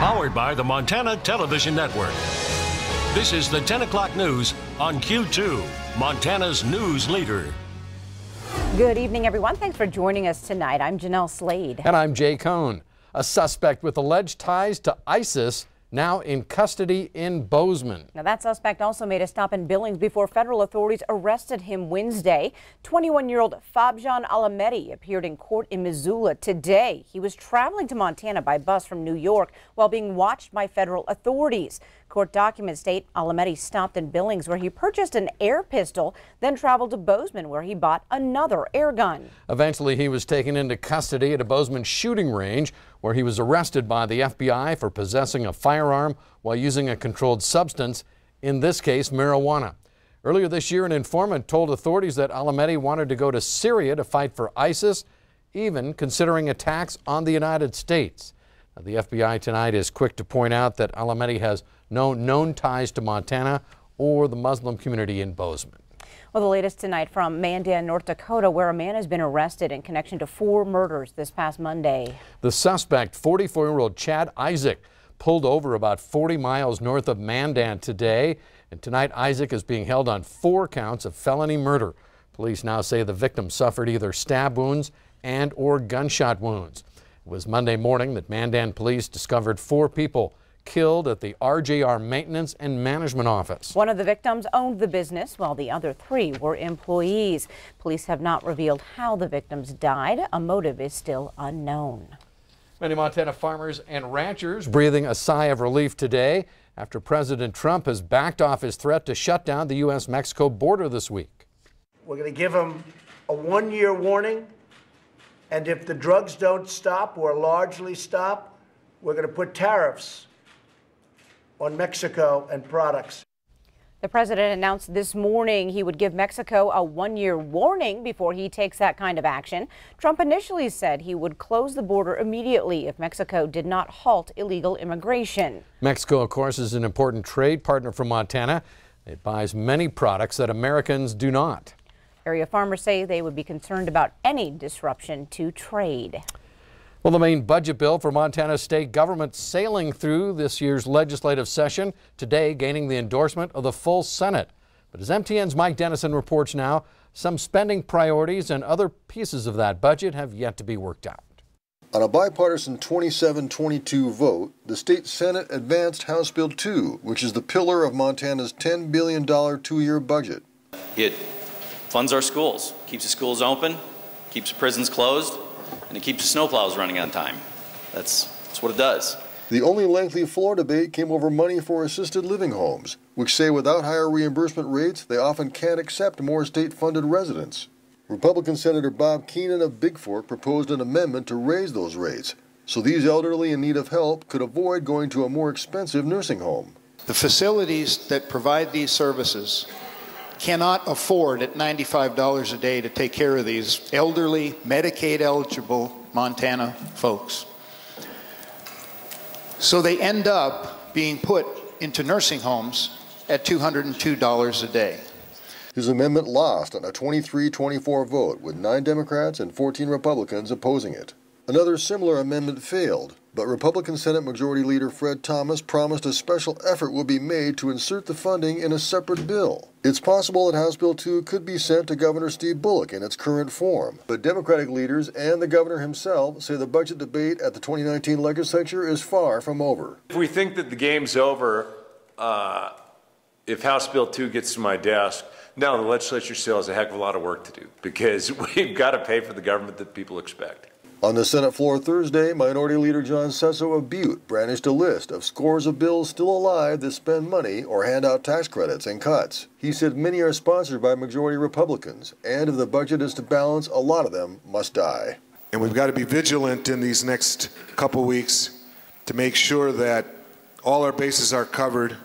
Powered by the Montana Television Network. This is the 10 o'clock news on Q2, Montana's news leader. Good evening, everyone. Thanks for joining us tonight. I'm Jeanelle Slade. And I'm Jay Cohn. A suspect with alleged ties to ISIS now in custody in Bozeman. Now, that suspect also made a stop in Billings before federal authorities arrested him Wednesday. 21-year-old Fabjan Alamedi appeared in court in Missoula today. He was traveling to Montana by bus from New York while being watched by federal authorities. Court documents state Alamedi stopped in Billings where he purchased an air pistol, then traveled to Bozeman where he bought another air gun. Eventually, he was taken into custody at a Bozeman shooting range where he was arrested by the FBI for possessing a firearm while using a controlled substance, in this case, marijuana. Earlier this year, an informant told authorities that Alamedi wanted to go to Syria to fight for ISIS, even considering attacks on the United States. Now, the FBI tonight is quick to point out that Alamedi has no known ties to Montana or the Muslim community in Bozeman. Well, the latest tonight from Mandan, North Dakota, where a man has been arrested in connection to 4 murders this past Monday. The suspect, 44-year-old Chad Isaac, pulled over about 40 miles north of Mandan today. And tonight, Isaac is being held on 4 counts of felony murder. Police now say the victim suffered either stab wounds and or gunshot wounds. It was Monday morning that Mandan police discovered 4 people killed at the RJR Maintenance and Management Office. One of the victims owned the business, while the other 3 were employees. Police have not revealed how the victims died. A motive is still unknown. Many Montana farmers and ranchers breathing a sigh of relief today after President Trump has backed off his threat to shut down the U.S.-Mexico border this week. We're going to give them a 1-year warning, and if the drugs don't stop or largely stop, we're going to put tariffs on Mexico and products. The president announced this morning he would give Mexico a 1-year warning before he takes that kind of action. Trump initially said he would close the border immediately if Mexico did not halt illegal immigration. Mexico, of course, is an important trade partner for Montana. It buys many products that Americans do not. Area farmers say they would be concerned about any disruption to trade. Well, the main budget bill for Montana's state government sailing through this year's legislative session today, gaining the endorsement of the full Senate. But as MTN's Mike Dennison reports now, some spending priorities and other pieces of that budget have yet to be worked out. On a bipartisan 27-22 vote, the state Senate advanced House Bill 2, which is the pillar of Montana's $10 billion 2-year budget. It funds our schools, keeps the schools open, keeps prisons closed, and it keeps the snowplows running on time. That's what it does. The only lengthy floor debate came over money for assisted living homes, which say without higher reimbursement rates, they often can't accept more state-funded residents. Republican Senator Bob Keenan of Big Fork proposed an amendment to raise those rates, so these elderly in need of help could avoid going to a more expensive nursing home. The facilities that provide these services cannot afford at $95 a day to take care of these elderly, Medicaid-eligible Montana folks. So they end up being put into nursing homes at $202 a day. His amendment lost on a 23-24 vote, with 9 Democrats and 14 Republicans opposing it. Another similar amendment failed, but Republican Senate Majority Leader Fred Thomas promised a special effort will be made to insert the funding in a separate bill. It's possible that House Bill 2 could be sent to Governor Steve Bullock in its current form, but Democratic leaders and the governor himself say the budget debate at the 2019 legislature is far from over. If we think that the game's over, if House Bill 2 gets to my desk, no, the legislature still has a heck of a lot of work to do, because we've got to pay for the government that people expect. On the Senate floor Thursday, Minority Leader John Sesso of Butte brandished a list of scores of bills still alive that spend money or hand out tax credits and cuts. He said many are sponsored by majority Republicans, and if the budget is to balance, a lot of them must die. And we've got to be vigilant in these next couple weeks to make sure that all our bases are covered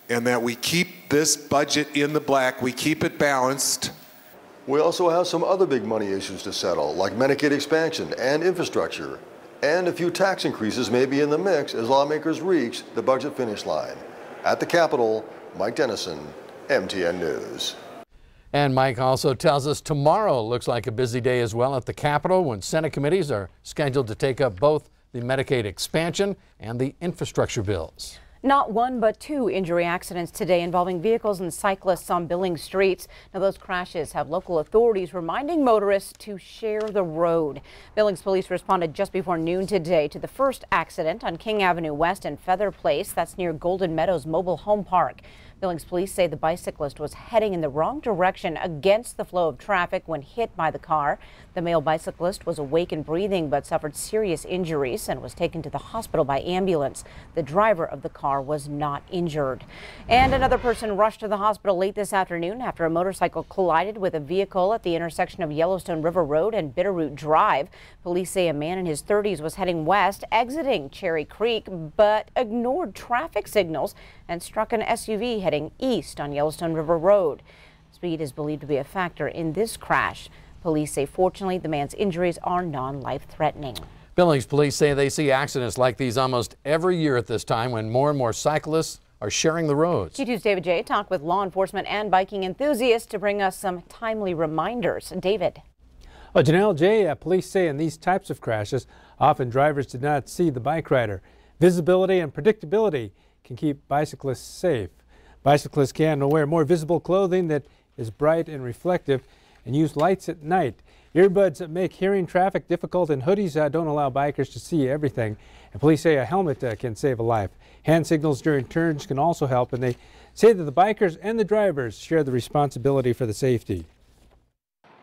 and that we keep this budget in the black, we keep it balanced. We also have some other big money issues to settle, like Medicaid expansion and infrastructure. And a few tax increases may be in the mix as lawmakers reach the budget finish line. At the Capitol, Mike Dennison, MTN News. And Mike also tells us tomorrow looks like a busy day as well at the Capitol when Senate committees are scheduled to take up both the Medicaid expansion, and the infrastructure bills. Not one, but two injury accidents today involving vehicles and cyclists on Billings streets. Now, those crashes have local authorities reminding motorists to share the road. Billings police responded just before noon today to the first accident on King Avenue West and Feather Place. That's near Golden Meadows Mobile Home Park. Billings police say the bicyclist was heading in the wrong direction against the flow of traffic when hit by the car. The male bicyclist was awake and breathing but suffered serious injuries and was taken to the hospital by ambulance. The driver of the car was not injured. And another person rushed to the hospital late this afternoon after a motorcycle collided with a vehicle at the intersection of Yellowstone River Road and Bitterroot Drive. Police say a man in his 30s was heading west, exiting Cherry Creek, but ignored traffic signals and struck an SUV heading east on Yellowstone River Road. Speed is believed to be a factor in this crash. Police say fortunately the man's injuries are non-life-threatening. Billings police say they see accidents like these almost every year at this time when more and more cyclists are sharing the roads. Q2's David Jay talked with law enforcement and biking enthusiasts to bring us some timely reminders. David. Well, Jeanelle and Jay, police say in these types of crashes, often drivers did not see the bike rider. Visibility and predictability can keep bicyclists safe. Bicyclists can wear more visible clothing that is bright and reflective and use lights at night. Earbuds make hearing traffic difficult, and hoodies don't allow bikers to see everything. And police say a helmet can save a life. Hand signals during turns can also help, and they say that the bikers and the drivers share the responsibility for the safety.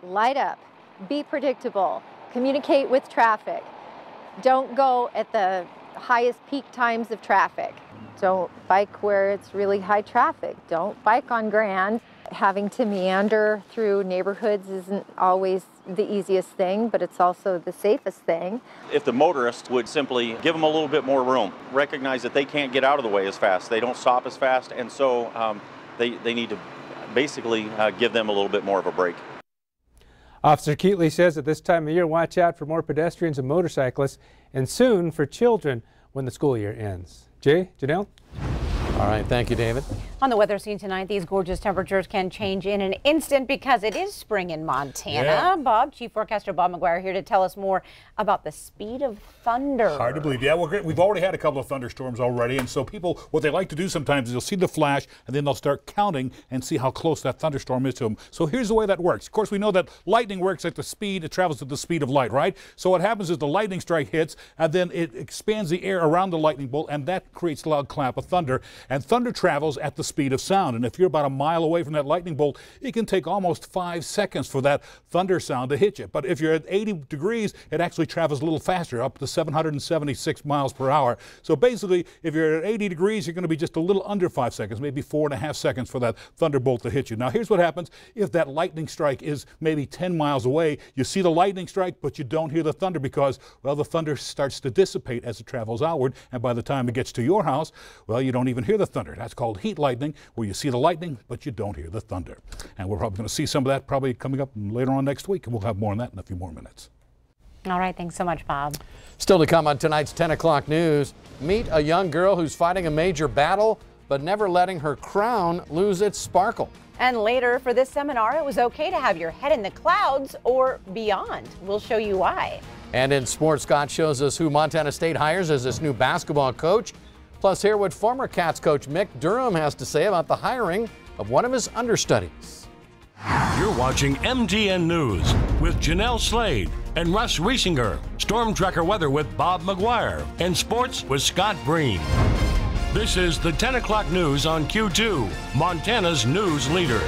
Light up, be predictable, communicate with traffic. Don't go at the highest peak times of traffic. Don't bike where it's really high traffic. Don't bike on Grand. Having to meander through neighborhoods isn't always the easiest thing, but it's also the safest thing. If the motorist would simply give them a little bit more room, recognize that they can't get out of the way as fast, they don't stop as fast, and so they need to basically give them a little bit more of a break. Officer Keatley says at this time of year, watch out for more pedestrians and motorcyclists, and soon for children when the school year ends. Jay, Jeanelle? All right, thank you, David. On the weather scene tonight, these gorgeous temperatures can change in an instant because it is spring in Montana. Yeah. Bob, Chief Forecaster Bob McGuire here to tell us more about the speed of thunder. Hard to believe. Yeah, we've already had a couple of thunderstorms already, and so people, what they like to do sometimes is they'll see the flash, and then they'll start counting and see how close that thunderstorm is to them. So here's the way that works. Of course, we know that lightning works at the speed, it travels at the speed of light, right? So what happens is the lightning strike hits, and then it expands the air around the lightning bolt, and that creates a loud clap of thunder. And thunder travels at the speed of sound. And if you're about a mile away from that lightning bolt, it can take almost 5 seconds for that thunder sound to hit you. But if you're at 80 degrees, it actually travels a little faster, up to 776 miles per hour. So basically, if you're at 80 degrees, you're going to be just a little under 5 seconds, maybe 4.5 seconds for that thunderbolt to hit you. Now, here's what happens if that lightning strike is maybe 10 miles away. You see the lightning strike, but you don't hear the thunder because, well, the thunder starts to dissipate as it travels outward. And by the time it gets to your house, well, you don't even hear the thunder. That's called heat lightning, where you see the lightning, but you don't hear the thunder. And we're probably going to see some of that probably coming up later on next week, and we'll have more on that in a few more minutes. All right, thanks so much, Bob. Still to come on tonight's 10 o'clock news, meet a young girl who's fighting a major battle, but never letting her crown lose its sparkle. And later for this seminar, it was okay to have your head in the clouds or beyond. We'll show you why. And in sports, Scott shows us who Montana State hires as its new basketball coach. Plus, hear what former Cats coach Mick Durham has to say about the hiring of one of his understudies. You're watching MTN News with Janelle Slade and Russ Riesinger. Storm Tracker weather with Bob McGuire. And sports with Scott Breen. This is the 10 o'clock news on Q2, Montana's news leader.